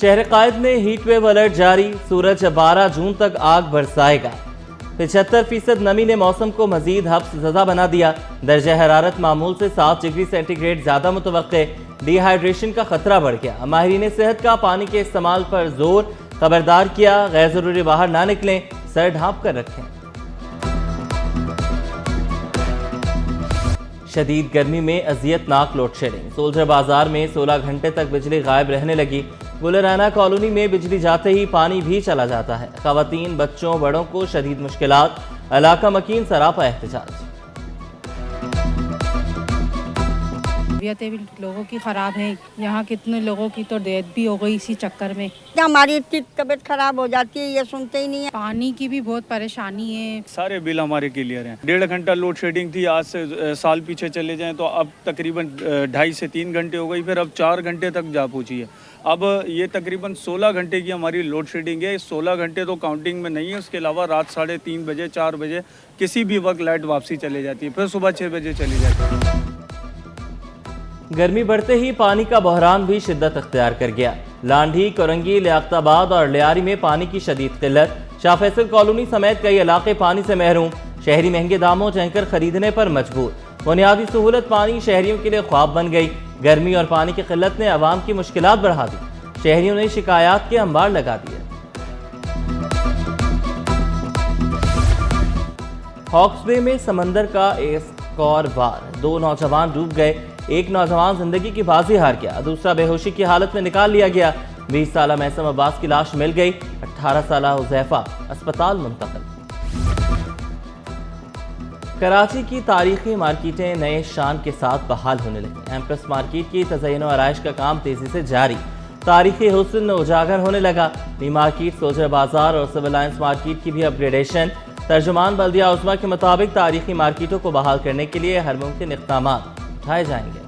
शहर कायद में heat wave alert जारी, सूरज 12 जून तक आग बरसाएगा। 75% नमी ने मौसम को मजीद हब्स ज़दा बना दिया। दर्जा हरारत मामूल से 7 डिग्री सेंटीग्रेड ज़्यादा मुतवक्के। डिहाइड्रेशन का खतरा बढ़ गया। माहिरीन सेहत का पानी के इस्तेमाल पर जोर, खबरदार किया, गैर ज़रूरी बाहर ना निकलें, सर ढाँप कर रखें। शदीद गर्मी में अजियतनाक लोड शेडिंग। सोल्जर बाजार में 16 घंटे तक बिजली गायब रहने लगी। गुलराना कॉलोनी में बिजली जाते ही पानी भी चला जाता है। खवातीन, बच्चों, बड़ों को शदीद मुश्किलात। इलाका मकीन सरापा एहतजाज। तबीयतें भी लोगों की ख़राब है। यहाँ कितने लोगों की तो डेथ भी हो गई इसी चक्कर में। हमारी इतनी तबीयत खराब हो जाती है, ये सुनते ही नहीं है। पानी की भी बहुत परेशानी है। सारे बिल हमारे क्लियर हैं। 1.5 घंटा लोड शेडिंग थी, आज से साल पीछे चले जाएं तो अब तकरीबन 2.5 से 3 घंटे हो गई, फिर अब 4 घंटे तक जा पहुंची है। अब ये तकरीबन 16 घंटे की हमारी लोड शेडिंग है। 16 घंटे तो काउंटिंग में नहीं है, उसके अलावा रात 3:30 बजे 4 बजे किसी भी वक्त लाइट वापसी चली जाती है, फिर सुबह 6 बजे चली जाती है। गर्मी बढ़ते ही पानी का बहरान भी शिद्दत अख्तियार कर गया। लांढी, कोरंगी, लियाकताबाद और लियारी में पानी की शदीद किल्लत। शाह फैसल कॉलोनी समेत कई इलाके पानी से महरूम। शहरी महंगे दामों टैंकर खरीदने पर मजबूर। बुनियादी सहूलत पानी शहरियों के लिए ख्वाब बन गई। गर्मी और पानी की किल्लत ने आवाम की मुश्किलात बढ़ा दी। शहरियों ने शिकायत के अंबार लगा दिए। हॉक्स बे में समंदर का एक और वार। 2 नौजवान डूब गए। एक नौजवान जिंदगी की बाजी हार गया, दूसरा बेहोशी की हालत में निकाल लिया गया। 20 साला मैसम अब्बास की लाश मिल गई। 18 साला हुज़ैफा अस्पताल मुंतकिल। कराची की तारीखी मार्केटें नए शान के साथ बहाल होने लगी। एम्प्रेस मार्केट की तज़य्युन व आराइश का काम तेजी से जारी। तारीखी हुस्न उजागर होने लगा। नी मार्केट, सोल्जर बाजार और सिविल लाइन्स मार्केट की भी अपग्रेडेशन। तर्जुमान बल्दिया उज़्मा के मुताबिक तारीखी मार्केटों को बहाल करने के लिए हर मुमकिन इक़दामात उठाए जाएंगे।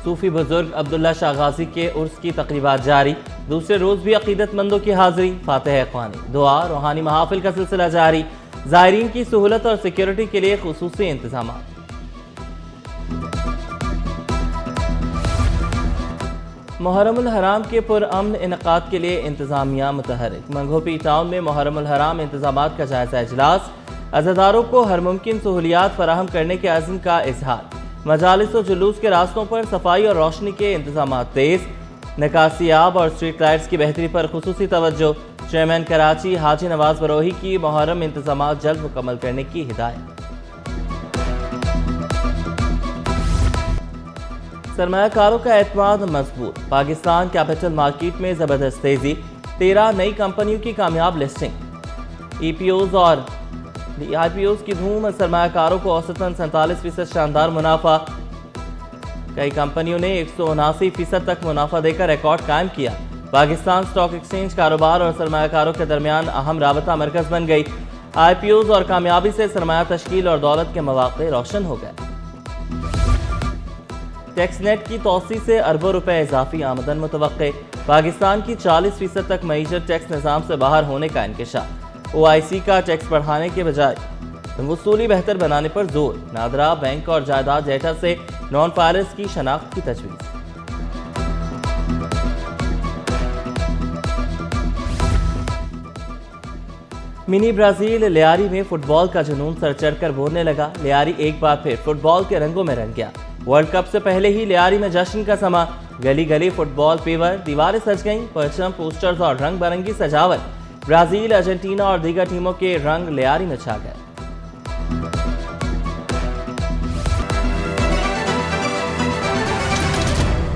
सूफी बुजुर्ग अब्दुल्ला शाह गाजी के उर्स की तकरीबात जारी। दूसरे रोज भी अकीदतमंदों की हाजिरी, फातिह ख्वानी, दुआ, रूहानी महाफिल का सिलसिला जारी। ज़ायरीन की सहूलत और सिक्योरिटी के लिए खुसूसी इंतजाम। मुहर्रमुल हराम के पुरअमन इनकाद के लिए इंतजामिया मुतहर्रिक। मंगोपी टाउन में मुहर्रमुल हराम इंतजामात का जायजा इजलास। अज़ादारों को हर मुमकिन सहूलियात फराहम करने के अज़्म का इजहार। मजालिस और जुलूस के रास्तों पर सफाई और रोशनी के इंतजाम तेज। निकासियाब और स्ट्रीट लाइट्स की बेहतरी पर खुसूसी तवज्जो। चेयरमैन कराची हाजी नवाज बरोही की मुहर्रम इंतजामात जल्द मुकम्मल करने की हिदायत। सरमायाकारों का एतमाद मजबूत। पाकिस्तान कैपिटल मार्केट में जबरदस्त तेजी। 13 नई कंपनियों की कामयाब लिस्टिंग। ईपीओज और आईपीओज की धूम। सरमायाकारों को औसतन 47% शानदार मुनाफा। कई कंपनियों ने 179% तक मुनाफा देकर रिकॉर्ड कायम किया। पाकिस्तान स्टॉक एक्सचेंज कारोबार और सरमायाकारों के दरमियान अहम राबता मरकज बन गई। आईपीओज और कामयाबी से सरमाया तश्कील और दौलत के मौक़े रोशन हो गए। टैक्स नेट की तोसी से अरबों रुपए इजाफी आमदन मुतवक्के। पाकिस्तान की 40% तक मईशत टैक्स निज़ाम से बाहर होने का इंकशाफ। OIC का टैक्स बढ़ाने के बजाय वसूली बेहतर बनाने पर जोर। नादरा, बैंक और जायदाद डेटा से नॉन फायरर्स की शनाख्त की तजवीज़। मिनी ब्राजील लियारी में फुटबॉल का जुनून सर चढ़कर बोलने लगा। लियारी एक बार फिर फुटबॉल के रंगों में रंग गया। वर्ल्ड कप से पहले ही लियारी में जश्न का समा। गली गली फुटबॉल फीवर, दीवारें सज गईं, परचम, पोस्टर्स और रंग बिरंगी सजावट। ब्राजील, अर्जेंटीना और दीगर टीमों के रंग लियारी में छा गए।